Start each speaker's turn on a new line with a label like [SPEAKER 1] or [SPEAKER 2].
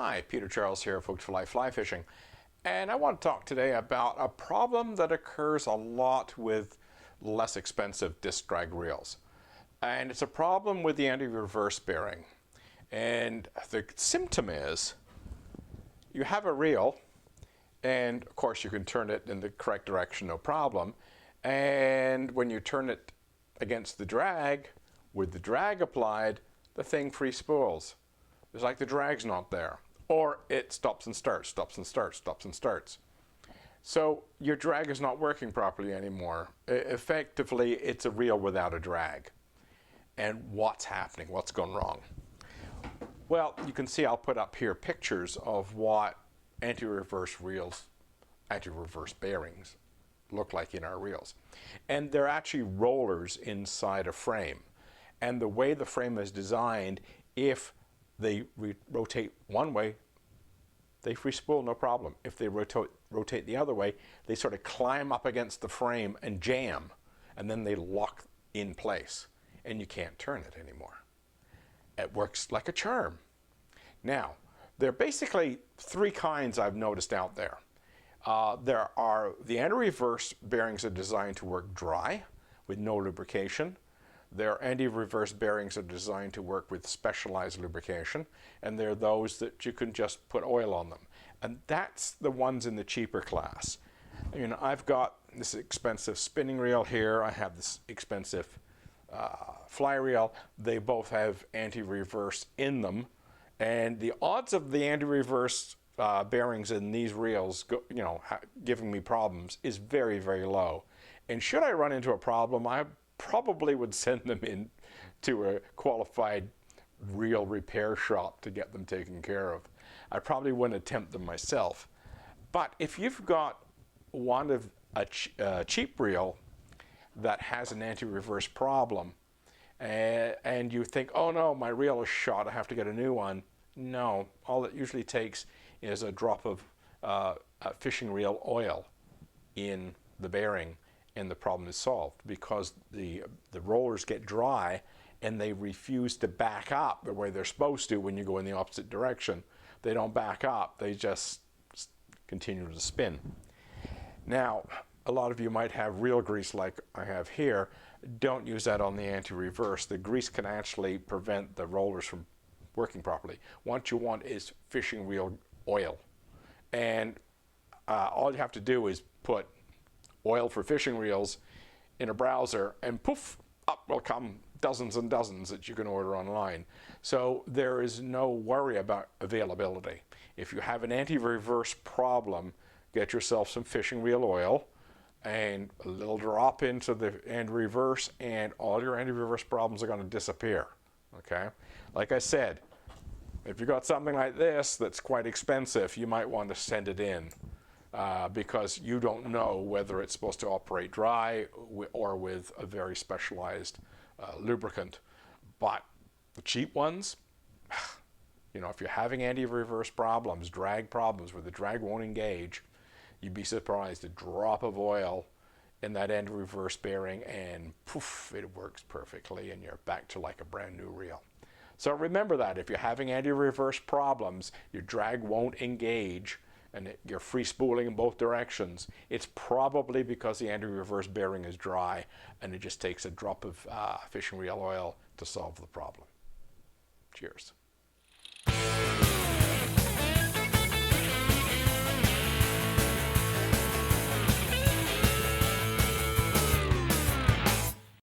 [SPEAKER 1] Hi, Peter Charles here, Folks for Life Fly Fishing, and I want to talk today about a problem that occurs a lot with less expensive disc drag reels. And it's a problem with the anti-reverse bearing. And the symptom is you have a reel, and of course you can turn it in the correct direction, no problem. And when you turn it against the drag, with the drag applied, the thing free spools. It's like the drag's not there. Or it stops and starts, stops and starts, stops and starts. So your drag is not working properly anymore. Effectively, it's a reel without a drag. And what's happening? What's gone wrong? Well, you can see I'll put up here pictures of what anti-reverse reels, anti-reverse bearings look like in our reels. And they're actually rollers inside a frame. And the way the frame is designed, if they rotate one way, they free spool, no problem. If they rotate the other way, they sort of climb up against the frame and jam, and then they lock in place, and you can't turn it anymore. It works like a charm. Now, there are basically three kinds I've noticed out there. There are the anti-reverse bearings are designed to work dry with no lubrication. Their anti-reverse bearings are designed to work with specialized lubrication, and they're those that you can just put oil on them. And that's the ones in the cheaper class. You know, I've got this expensive spinning reel here. I have this expensive fly reel. They both have anti-reverse in them, and the odds of the anti-reverse bearings in these reels, giving me problems is very, very low. And should I run into a problem, I probably would send them in to a qualified reel repair shop to get them taken care of. I probably wouldn't attempt them myself. But if you've got one of a cheap reel that has an anti-reverse problem, and you think, oh no, my reel is shot, I have to get a new one. No, all it usually takes is a drop of fishing reel oil in the bearing, and the problem is solved, because the rollers get dry and they refuse to back up the way they're supposed to when you go in the opposite direction. They don't back up, they just continue to spin. Now, a lot of you might have reel grease like I have here. Don't use that on the anti-reverse. The grease can actually prevent the rollers from working properly. What you want is fishing reel oil. And all you have to do is put oil for fishing reels in a browser, and poof, up will come dozens and dozens that you can order online. So there is no worry about availability. If you have an anti-reverse problem, get yourself some fishing reel oil and a little drop into the anti-reverse, and all your anti-reverse problems are going to disappear. Okay? Like I said, if you got something like this that's quite expensive, you might want to send it in. Because you don't know whether it's supposed to operate dry or with a very specialized lubricant. But the cheap ones, if you're having anti-reverse problems, drag problems where the drag won't engage, you'd be surprised. A drop of oil in that anti-reverse bearing and poof, it works perfectly, and you're back to like a brand new reel. So remember that if you're having anti-reverse problems, your drag won't engage, and you're free spooling in both directions, it's probably because the anti-reverse bearing is dry, and it just takes a drop of fishing reel oil to solve the problem. Cheers.